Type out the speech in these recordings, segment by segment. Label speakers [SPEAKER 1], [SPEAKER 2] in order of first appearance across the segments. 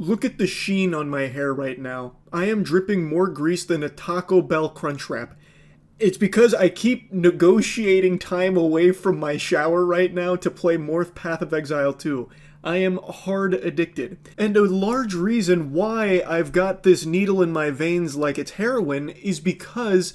[SPEAKER 1] Look at the sheen on my hair right now. I am dripping more grease than a Taco Bell Crunchwrap. It's because I keep negotiating time away from my shower right now to play more Path of Exile 2. I am hard addicted. And a large reason why I've got this needle in my veins like it's heroin is because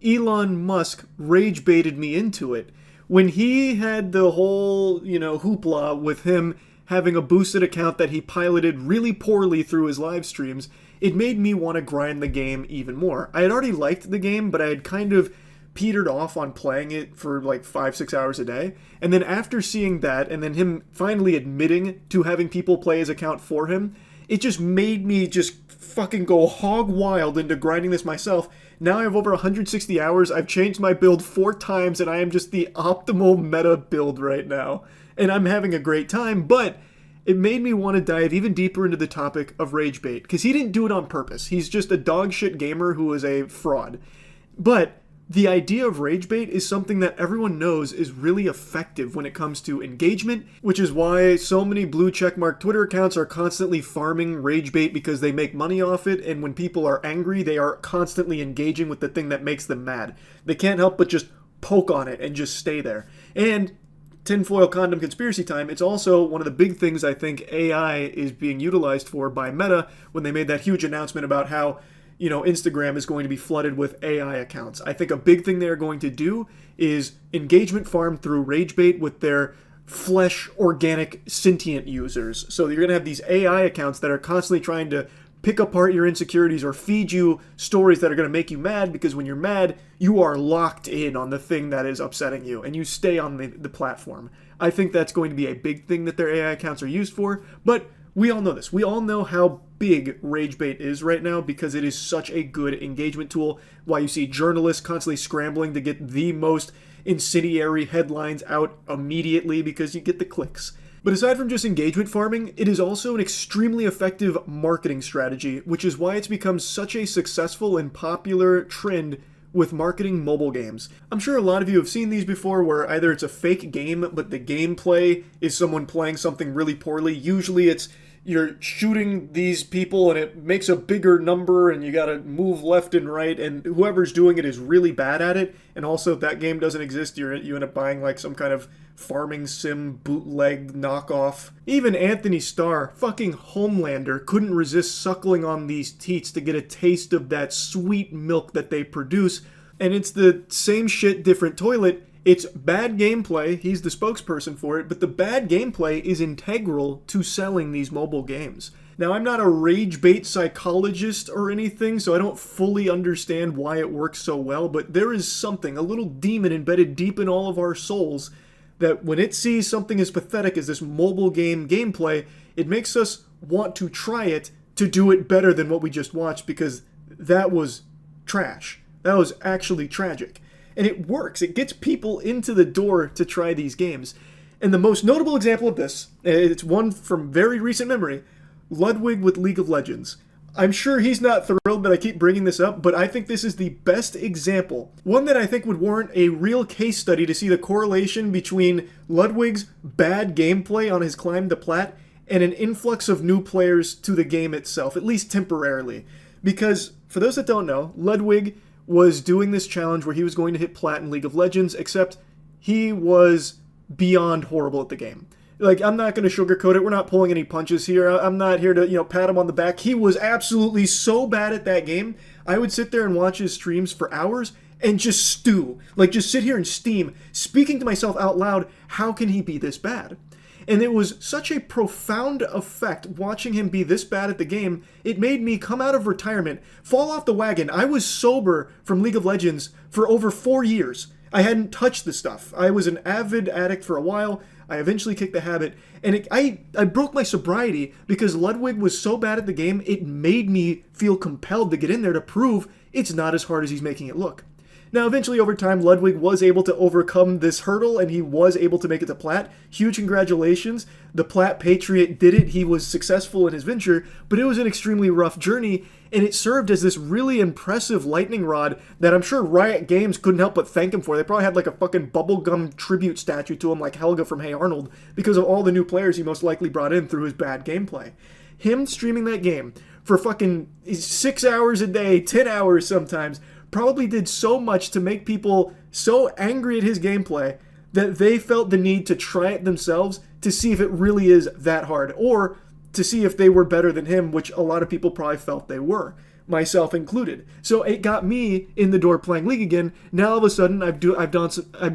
[SPEAKER 1] Elon Musk rage baited me into it. When he had the whole, hoopla with him having a boosted account that he piloted really poorly through his live streams, it made me want to grind the game even more. I had already liked the game, but I had kind of petered off on playing it for like 5-6 hours a day. And then after seeing that, and then him finally admitting to having people play his account for him, it just made me just fucking go hog wild into grinding this myself. Now I have over 160 hours, I've changed my build 4 times, and I am just the optimal meta build right now. And I'm having a great time, but it made me want to dive even deeper into the topic of Ragebait, because he didn't do it on purpose. He's just a dogshit gamer who is a fraud. But the idea of Ragebait is something that everyone knows is really effective when it comes to engagement, which is why so many blue checkmark Twitter accounts are constantly farming Ragebait because they make money off it, and when people are angry, they are constantly engaging with the thing that makes them mad. They can't help but just poke on it and just stay there. And tinfoil condom conspiracy time, it's also one of the big things I think AI is being utilized for by Meta when they made that huge announcement about how, Instagram is going to be flooded with AI accounts. I think a big thing they're going to do is engagement farm through Ragebait with their flesh, organic, sentient users. So you're going to have these AI accounts that are constantly trying to pick apart your insecurities or feed you stories that are going to make you mad, because when you're mad, you are locked in on the thing that is upsetting you, and you stay on the platform. I think that's going to be a big thing that their AI accounts are used for, but we all know this. We all know how big Ragebait is right now because it is such a good engagement tool. Why you see journalists constantly scrambling to get the most incendiary headlines out immediately because you get the clicks. But aside from just engagement farming, it is also an extremely effective marketing strategy, which is why it's become such a successful and popular trend with marketing mobile games. I'm sure a lot of you have seen these before where either it's a fake game, but the gameplay is someone playing something really poorly. Usually it's you're shooting these people and it makes a bigger number and you gotta move left and right, and whoever's doing it is really bad at it. And also, if that game doesn't exist, you end up buying like some kind of farming sim bootleg knockoff. Even Anthony Starr, fucking Homelander, couldn't resist suckling on these teats to get a taste of that sweet milk that they produce. And it's the same shit, different toilet. It's bad gameplay, he's the spokesperson for it, but the bad gameplay is integral to selling these mobile games. Now, I'm not a Ragebait psychologist or anything, so I don't fully understand why it works so well, but there is something, a little demon embedded deep in all of our souls, that when it sees something as pathetic as this mobile game gameplay, it makes us want to try it to do it better than what we just watched, because that was trash. That was actually tragic. And it works. It gets people into the door to try these games. And the most notable example of this, it's one from very recent memory, Ludwig with League of Legends. I'm sure he's not thrilled that I keep bringing this up, but I think this is the best example. One that I think would warrant a real case study to see the correlation between Ludwig's bad gameplay on his climb to plat and an influx of new players to the game itself, at least temporarily. Because, for those that don't know, Ludwig was doing this challenge where he was going to hit plat in League of Legends, except he was beyond horrible at the game. Like, I'm not going to sugarcoat it. We're not pulling any punches here. I'm not here to, pat him on the back. He was absolutely so bad at that game. I would sit there and watch his streams for hours and just stew. Like, just sit here and steam, speaking to myself out loud, how can he be this bad? And it was such a profound effect watching him be this bad at the game, it made me come out of retirement, fall off the wagon. I was sober from League of Legends for over 4 years. I hadn't touched the stuff. I was an avid addict for a while. I eventually kicked the habit, and I broke my sobriety because Ludwig was so bad at the game, it made me feel compelled to get in there to prove it's not as hard as he's making it look. Now, eventually, over time, Ludwig was able to overcome this hurdle, and he was able to make it to plat. Huge congratulations. The Plat Patriot did it. He was successful in his venture, but it was an extremely rough journey, and it served as this really impressive lightning rod that I'm sure Riot Games couldn't help but thank him for. They probably had like a fucking bubblegum tribute statue to him like Helga from Hey Arnold because of all the new players he most likely brought in through his bad gameplay. Him streaming that game for fucking 6 hours a day, 10 hours sometimes, probably did so much to make people so angry at his gameplay that they felt the need to try it themselves to see if it really is that hard, or to see if they were better than him, which a lot of people probably felt they were, myself included. So it got me in the door playing League again. Now all of a sudden I've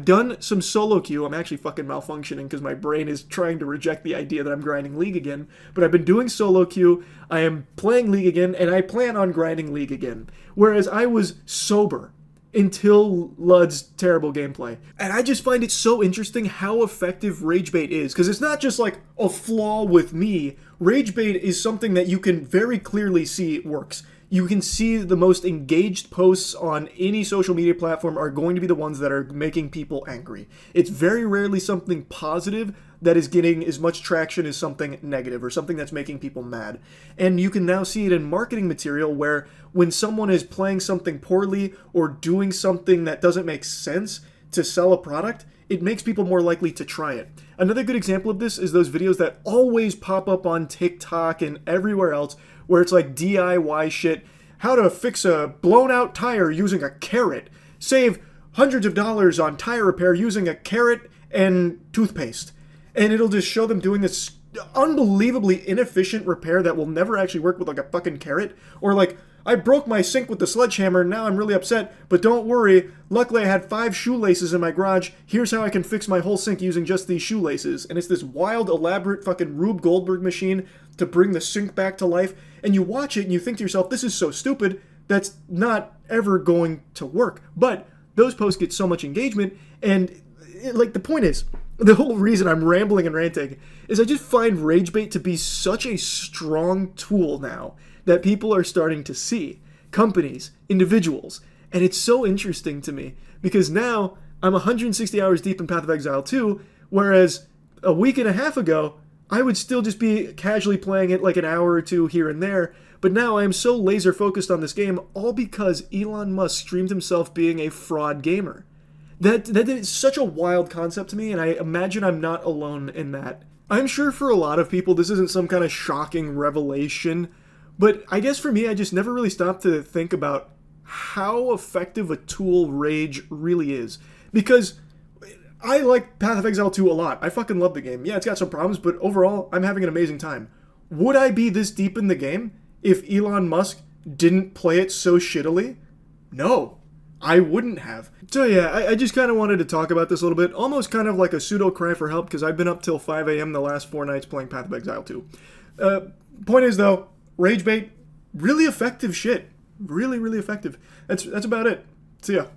[SPEAKER 1] done some solo queue. I'm actually fucking malfunctioning because my brain is trying to reject the idea that I'm grinding League again. But I've been doing solo queue. I am playing League again, and I plan on grinding League again. Whereas I was sober until Lud's terrible gameplay. And I just find it so interesting how effective Ragebait is, because it's not just like a flaw with me. Ragebait is something that you can very clearly see works. You can see the most engaged posts on any social media platform are going to be the ones that are making people angry. It's very rarely something positive that is getting as much traction as something negative or something that's making people mad. And you can now see it in marketing material where when someone is playing something poorly or doing something that doesn't make sense to sell a product, it makes people more likely to try it. Another good example of this is those videos that always pop up on TikTok and everywhere else where it's like DIY shit. How to fix a blown out tire using a carrot. Save hundreds of dollars on tire repair using a carrot and toothpaste. And it'll just show them doing this unbelievably inefficient repair that will never actually work with like a fucking carrot. Or like, I broke my sink with the sledgehammer and now I'm really upset, but don't worry, luckily I had 5 shoelaces in my garage. Here's how I can fix my whole sink using just these shoelaces. And it's this wild, elaborate fucking Rube Goldberg machine to bring the sink back to life. And you watch it and you think to yourself, this is so stupid, that's not ever going to work. But those posts get so much engagement, and like the point is, the whole reason I'm rambling and ranting is I just find Ragebait to be such a strong tool now that people are starting to see. Companies, individuals. And it's so interesting to me because now I'm 160 hours deep in Path of Exile 2, whereas a week and a half ago, I would still just be casually playing it like an hour or two here and there. But now I am so laser focused on this game, all because Elon Musk streamed himself being a fraud gamer. That is such a wild concept to me, and I imagine I'm not alone in that. I'm sure for a lot of people this isn't some kind of shocking revelation, but I guess for me I just never really stopped to think about how effective a tool Rage really is. Because I like Path of Exile 2 a lot. I fucking love the game. Yeah, it's got some problems, but overall I'm having an amazing time. Would I be this deep in the game if Elon Musk didn't play it so shittily? No. I wouldn't have. So yeah, I just kind of wanted to talk about this a little bit, almost kind of like a pseudo cry for help, because I've been up till 5 a.m. the last 4 nights playing Path of Exile 2. Point is though, Ragebait, really effective shit. Really, really effective. That's about it. See ya.